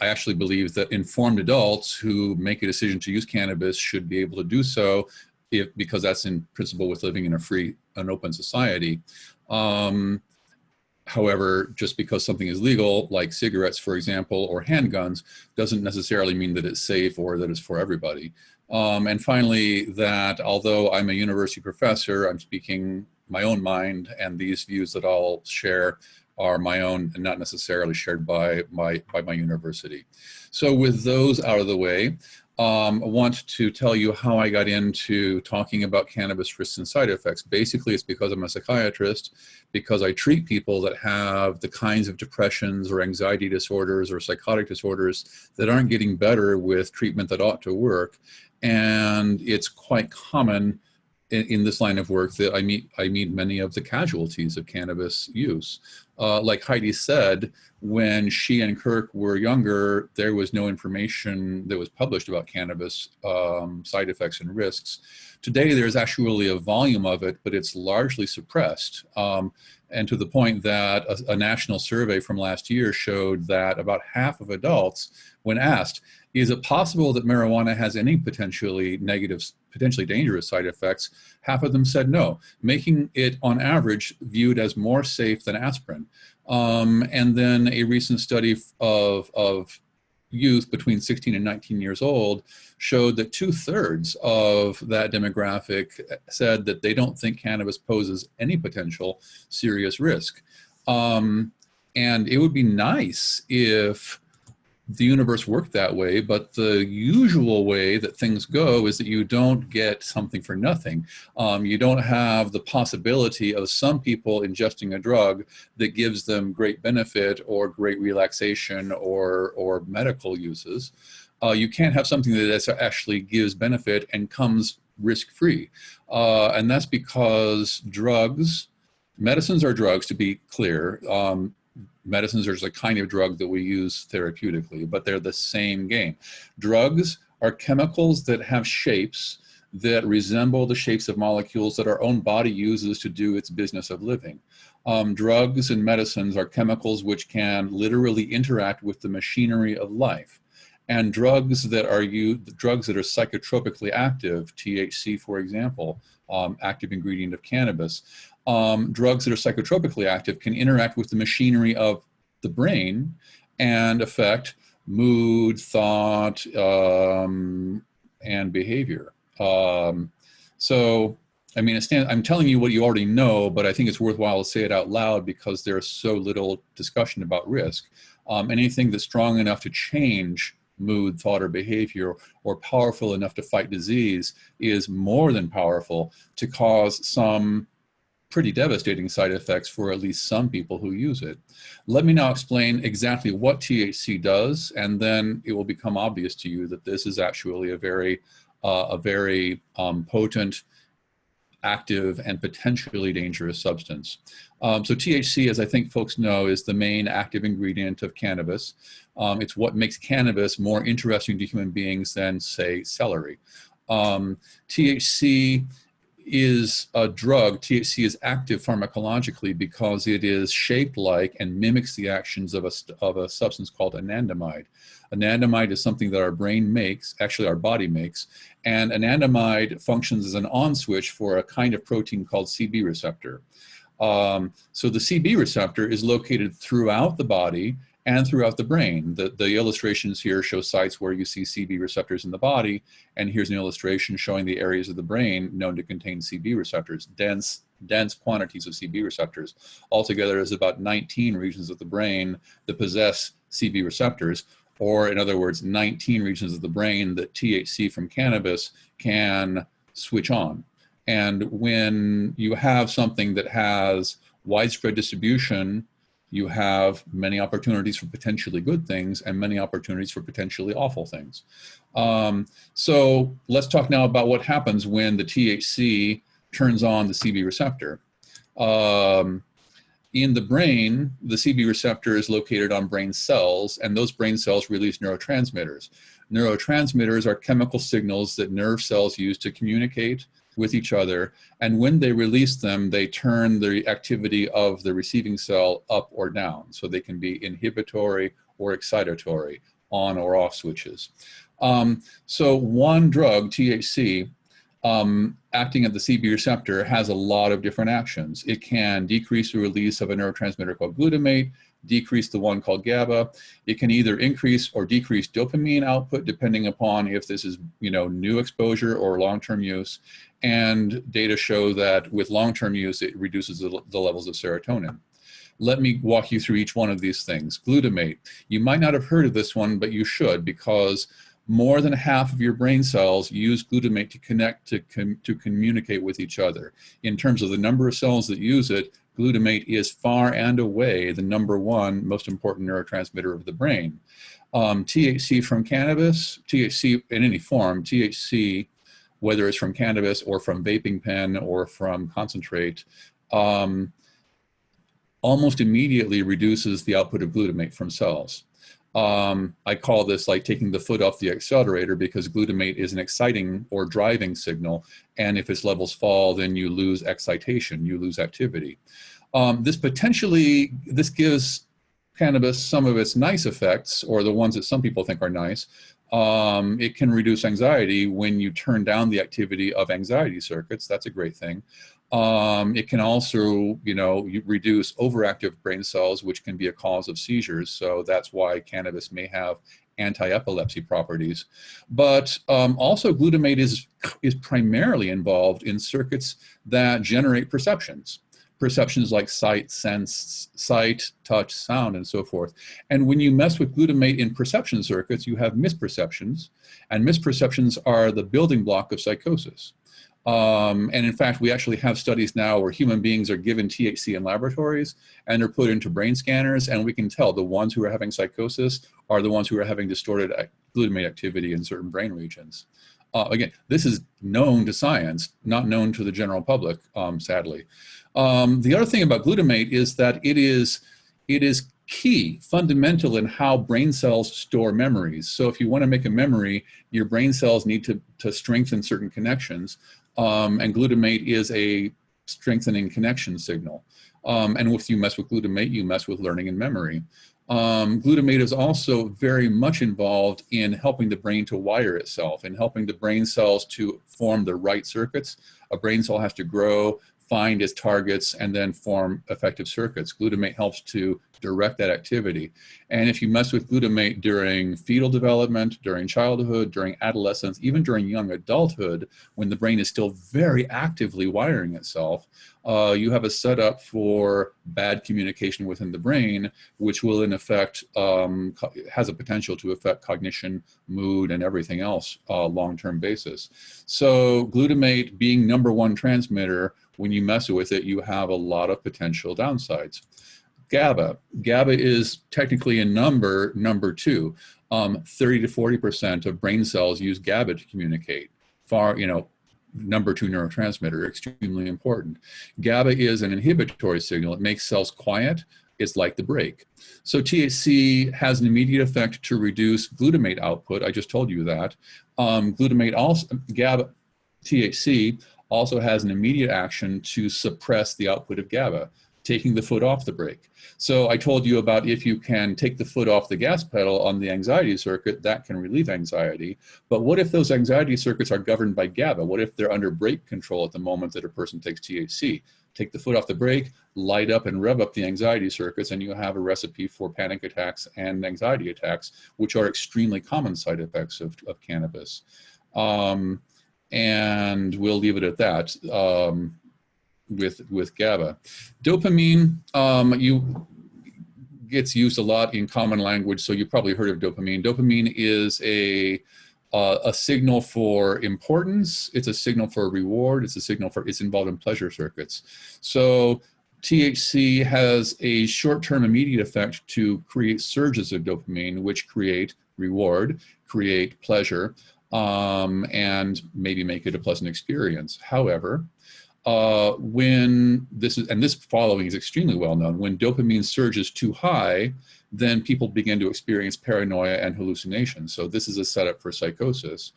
I actually believe that informed adults who make a decision to use cannabis should be able to do so because that's in principle with living in a free and open society. However, just because something is legal, like cigarettes, for example, or handguns, doesn't necessarily mean that it's safe or that it's for everybody. And finally, that although I'm a university professor, I'm speaking my own mind, and these views that I'll share are my own and not necessarily shared by my university. So with those out of the way, I want to tell you how I got into talking about cannabis risks and side effects. Basically, it's because I'm a psychiatrist, because I treat people that have the kinds of depressions or anxiety disorders or psychotic disorders that aren't getting better with treatment that ought to work. And it's quite common in this line of work that I meet many of the casualties of cannabis use. Like Heidi said, when she and Kirk were younger, there was no information that was published about cannabis side effects and risks. Today, there's actually a volume of it, but it's largely suppressed. And to the point that a national survey from last year showed that about half of adults, when asked, is it possible that marijuana has any potentially negative, potentially dangerous side effects? Half of them said no, making it on average viewed as more safe than aspirin. And then a recent study of youth between 16 and 19 years old showed that 2/3 of that demographic said that they don't think cannabis poses any potential serious risk. And it would be nice if the universe worked that way, but the usual way that things go is that you don't get something for nothing. You don't have the possibility of some people ingesting a drug that gives them great benefit or great relaxation or medical uses. You can't have something that actually gives benefit and comes risk-free. And that's because medicines are drugs, to be clear. Medicines are just a kind of drug that we use therapeutically, but they're the same game. Drugs are chemicals that have shapes that resemble the shapes of molecules that our own body uses to do its business of living. Drugs and medicines are chemicals which can literally interact with the machinery of life. And drugs that are psychotropically active, THC, for example, active ingredient of cannabis, drugs that are psychotropically active can interact with the machinery of the brain and affect mood, thought, and behavior. So, I mean, I'm telling you what you already know, but I think it's worthwhile to say it out loud because there's so little discussion about risk. Anything that's strong enough to change mood, thought, or behavior, or powerful enough to fight disease is more than powerful to cause some pretty devastating side effects for at least some people who use it. Let me now explain exactly what THC does, and then it will become obvious to you that this is actually a very potent, active, and potentially dangerous substance. So THC, as I think folks know, is the main active ingredient of cannabis. It's what makes cannabis more interesting to human beings than, say, celery. THC is a drug. THC is active pharmacologically because it is shaped like and mimics the actions of a substance called anandamide. Anandamide is something that our brain makes, actually our body makes, and anandamide functions as an on switch for a kind of protein called CB receptor. So the CB receptor is located throughout the body and throughout the brain. The illustrations here show sites where you see CB receptors in the body, and here's an illustration showing the areas of the brain known to contain CB receptors, dense quantities of CB receptors. Altogether, there's about 19 regions of the brain that possess CB receptors, or in other words, 19 regions of the brain that THC from cannabis can switch on. And when you have something that has widespread distribution, you have many opportunities for potentially good things and many opportunities for potentially awful things. So let's talk now about what happens when the THC turns on the CB receptor. In the brain, the CB receptor is located on brain cells, and those brain cells release neurotransmitters. Neurotransmitters are chemical signals that nerve cells use to communicate with each other, and when they release them, they turn the activity of the receiving cell up or down. So they can be inhibitory or excitatory, on or off switches. So one drug, THC, acting at the CB receptor has a lot of different actions. It can decrease the release of a neurotransmitter called glutamate, decrease the one called GABA. It can either increase or decrease dopamine output depending upon if this is, new exposure or long-term use. And data show that with long-term use, it reduces the levels of serotonin. Let me walk you through each one of these things. Glutamate. You might not have heard of this one, but you should, because more than half of your brain cells use glutamate to connect, to communicate with each other. In terms of the number of cells that use it, glutamate is far and away the #1 most important neurotransmitter of the brain. THC from cannabis, THC in any form, THC, whether it's from cannabis or from vaping pen or from concentrate, almost immediately reduces the output of glutamate from cells. I call this like taking the foot off the accelerator, because glutamate is an exciting or driving signal. And if its levels fall, then you lose excitation, you lose activity. This gives cannabis some of its nice effects, or the ones that some people think are nice. It can reduce anxiety when you turn down the activity of anxiety circuits. That's a great thing. It can also, reduce overactive brain cells, which can be a cause of seizures. So that's why cannabis may have anti-epilepsy properties. But also glutamate is primarily involved in circuits that generate perceptions. Perceptions like sight, sense, sight, touch, sound, and so forth. And when you mess with glutamate in perception circuits, you have misperceptions, and misperceptions are the building block of psychosis. And in fact, we actually have studies now where human beings are given THC in laboratories and they're put into brain scanners, and we can tell the ones who are having psychosis are the ones who are having distorted glutamate activity in certain brain regions. Again, this is known to science, not known to the general public, sadly. The other thing about glutamate is that it is key, fundamental in how brain cells store memories. So if you want to make a memory, your brain cells need to strengthen certain connections. And glutamate is a strengthening connection signal. And if you mess with glutamate, you mess with learning and memory. Glutamate is also very much involved in helping the brain to wire itself and helping the brain cells to form the right circuits. A brain cell has to grow, find its targets, and then form effective circuits. Glutamate helps to direct that activity. And if you mess with glutamate during fetal development, during childhood, during adolescence, even during young adulthood, when the brain is still very actively wiring itself, you have a setup for bad communication within the brain, which will in effect, has a potential to affect cognition, mood, and everything else long-term basis. So glutamate being #1 transmitter, when you mess with it, you have a lot of potential downsides. GABA. GABA is technically in number 2. 30 to 40% of brain cells use GABA to communicate. #2 neurotransmitter, extremely important. GABA is an inhibitory signal. It makes cells quiet. It's like the brake. So THC has an immediate effect to reduce glutamate output. I just told you that. THC also has an immediate action to suppress the output of GABA, taking the foot off the brake. So I told you about if you can take the foot off the gas pedal on the anxiety circuit, that can relieve anxiety. But what if those anxiety circuits are governed by GABA? What if they're under brake control at the moment that a person takes THC? Take the foot off the brake, light up and rev up the anxiety circuits, and you have a recipe for panic attacks and anxiety attacks, which are extremely common side effects of cannabis. And we'll leave it at that. With GABA. Dopamine gets used a lot in common language, so you've probably heard of dopamine. Dopamine is a signal for importance. It's a signal for reward. It's involved in pleasure circuits. So THC has a short-term immediate effect to create surges of dopamine, which create reward, create pleasure, and maybe make it a pleasant experience. However, this following is extremely well known, when dopamine surges too high, then people begin to experience paranoia and hallucinations. So this is a setup for psychosis.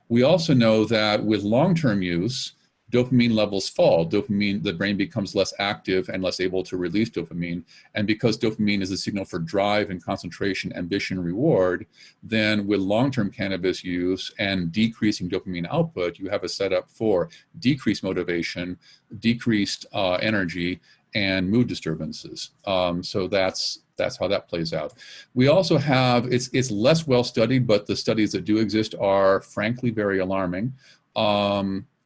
We also know that with long-term use, dopamine levels fall. Dopamine, the brain becomes less active and less able to release dopamine. And because dopamine is a signal for drive and concentration, ambition, reward, then with long-term cannabis use and decreasing dopamine output, you have a setup for decreased motivation, decreased energy, and mood disturbances. So that's how that plays out. We also have, it's less well studied, but the studies that do exist are frankly very alarming.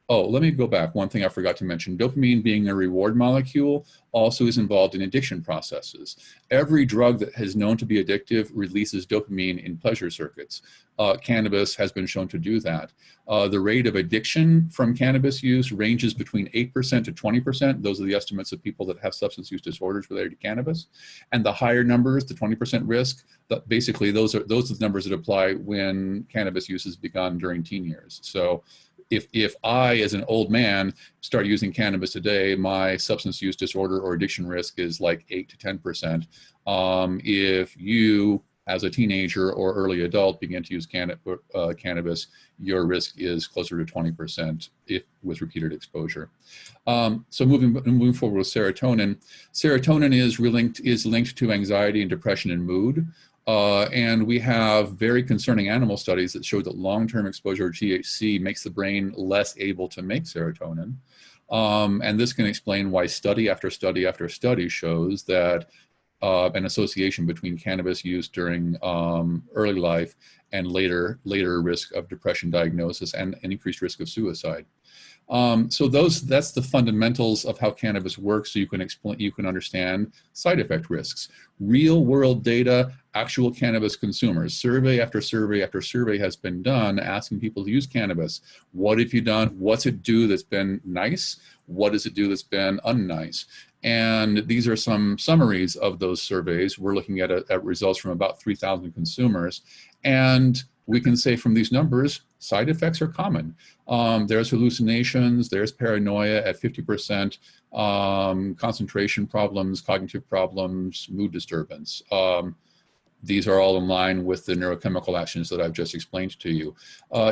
Oh, let me go back. One thing I forgot to mention, dopamine being a reward molecule also is involved in addiction processes. Every drug that is known to be addictive releases dopamine in pleasure circuits. Cannabis has been shown to do that. The rate of addiction from cannabis use ranges between 8% to 20%. Those are the estimates of people that have substance use disorders related to cannabis. And the higher numbers, the 20% risk, basically those are the numbers that apply when cannabis use has begun during teen years. So if I, as an old man, start using cannabis today, my substance use disorder or addiction risk is like 8 to 10%. If you, as a teenager or early adult, begin to use cannabis, your risk is closer to 20% with repeated exposure. So moving forward with serotonin. Serotonin is linked to anxiety and depression and mood. And we have very concerning animal studies that show that long-term exposure to THC makes the brain less able to make serotonin. And this can explain why study after study after study shows that an association between cannabis use during early life and later risk of depression diagnosis and an increased risk of suicide. So that's the fundamentals of how cannabis works, so you can understand side effect risks. Real world data, actual cannabis consumers, survey after survey after survey has been done asking people to use cannabis. What have you done? What's it do that's been nice? What does it do that's been unnice? And these are some summaries of those surveys. We're looking at results from about 3,000 consumers. And we can say from these numbers, side effects are common. There's hallucinations, there's paranoia at 50%, concentration problems, cognitive problems, mood disturbance. These are all in line with the neurochemical actions that I've just explained to you.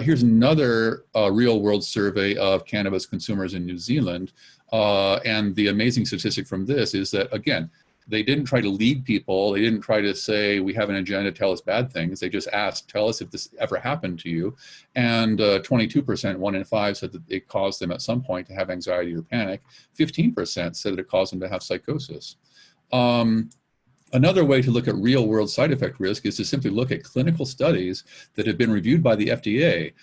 Here's another real world survey of cannabis consumers in New Zealand. And the amazing statistic from this is that, again, they didn't try to lead people. They didn't try to say, we have an agenda, tell us bad things. They just asked, tell us if this ever happened to you. And 22%, 1 in 5, said that it caused them at some point to have anxiety or panic. 15% said that it caused them to have psychosis. Another way to look at real world side effect risk is to simply look at clinical studies that have been reviewed by the FDA.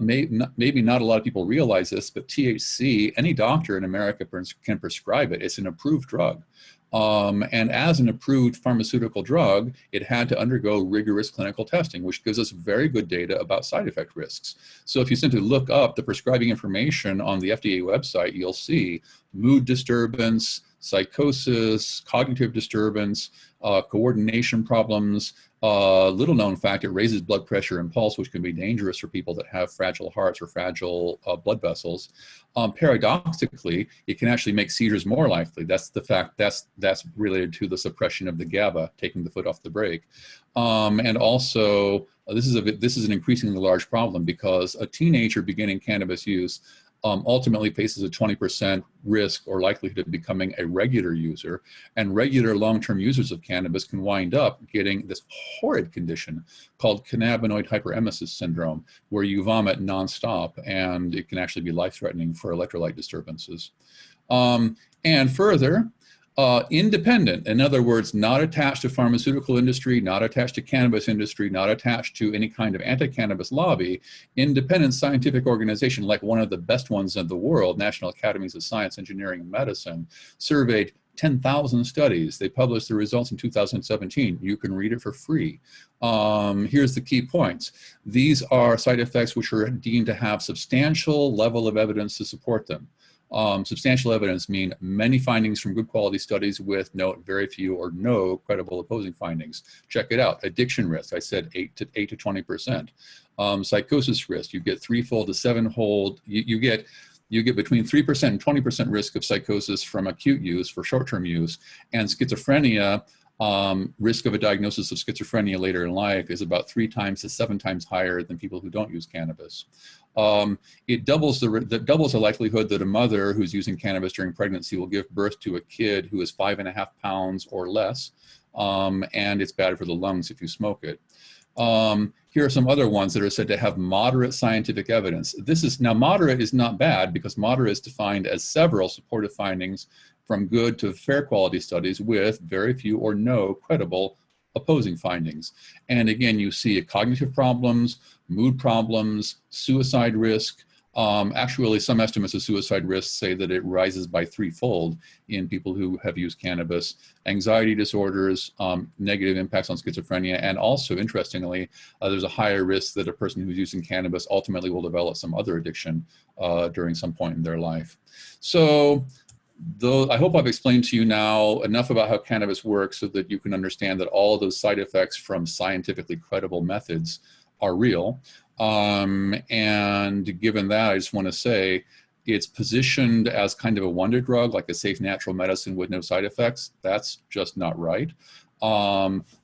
Maybe not a lot of people realize this, but THC, any doctor in America can prescribe it. It's an approved drug. And as an approved pharmaceutical drug, it had to undergo rigorous clinical testing, which gives us very good data about side effect risks. So if you simply look up the prescribing information on the FDA website, you'll see mood disturbance, psychosis, cognitive disturbance, coordination problems. Little known fact, it raises blood pressure and pulse, which can be dangerous for people that have fragile hearts or fragile blood vessels. Paradoxically, it can actually make seizures more likely. That's the fact, that's related to the suppression of the GABA, taking the foot off the brake. And also, this is an increasingly large problem because a teenager beginning cannabis use ultimately faces a 20% risk or likelihood of becoming a regular user. And regular long-term users of cannabis can wind up getting this horrid condition called cannabinoid hyperemesis syndrome, where you vomit nonstop, and it can actually be life-threatening for electrolyte disturbances. And further, independent, in other words, not attached to pharmaceutical industry, not attached to cannabis industry, not attached to any kind of anti-cannabis lobby, independent scientific organization like one of the best ones in the world, National Academies of Science, Engineering, and Medicine, surveyed 10,000 studies. They published the results in 2017. You can read it for free. Here's the key points. These are side effects which are deemed to have substantial level of evidence to support them. Substantial evidence mean many findings from good quality studies with very few or no credible opposing findings. Check it out. Addiction risk, I said 8 to 20%. Psychosis risk, you get 3-fold to 7-fold. You get between 3% and 20% risk of psychosis from acute use for short-term use, and schizophrenia Risk of a diagnosis of schizophrenia later in life is about 3 times to 7 times higher than people who don't use cannabis. It doubles the likelihood that a mother who's using cannabis during pregnancy will give birth to a kid who is 5.5 pounds or less, and it's bad for the lungs if you smoke it. Here are some other ones that are said to have moderate scientific evidence. Now moderate is not bad, because moderate is defined as several supportive findings from good to fair quality studies with very few or no credible opposing findings. And again, you see cognitive problems, mood problems, suicide risk. Actually, some estimates of suicide risk say that it rises by 3-fold in people who have used cannabis, anxiety disorders, negative impacts on schizophrenia, and also, interestingly, there's a higher risk that a person who's using cannabis ultimately will develop some other addiction during some point in their life. So, I hope I've explained to you now enough about how cannabis works so that you can understand that all of those side effects from scientifically credible methods are real. And given that, I just want to say it's positioned as kind of a wonder drug, like a safe natural medicine with no side effects. That's just not right.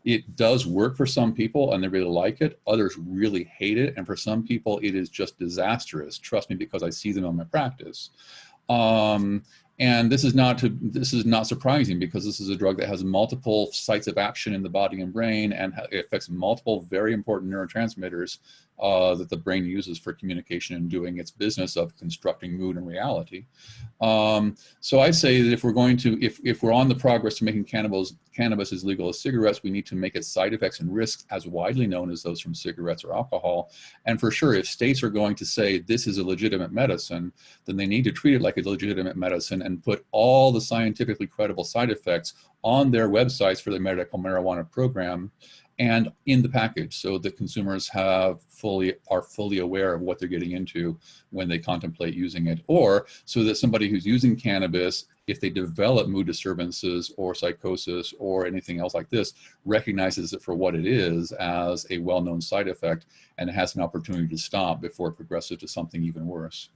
It does work for some people and they really like it. Others really hate it. And for some people, it is just disastrous. Trust me, because I see them in my practice. And this is not surprising, because this is a drug that has multiple sites of action in the body and brain, and it affects multiple very important neurotransmitters that the brain uses for communication and doing its business of constructing mood and reality. So I say that if we're on the progress to making cannabis as legal as cigarettes, we need to make its side effects and risks as widely known as those from cigarettes or alcohol. And for sure, if states are going to say this is a legitimate medicine, then they need to treat it like a legitimate medicine and put all the scientifically credible side effects on their websites for the medical marijuana program and in the package, so that consumers are fully aware of what they're getting into when they contemplate using it, or so that somebody who's using cannabis, if they develop mood disturbances or psychosis or anything else like this, recognizes it for what it is, as a well-known side effect, and has an opportunity to stop before it progresses to something even worse.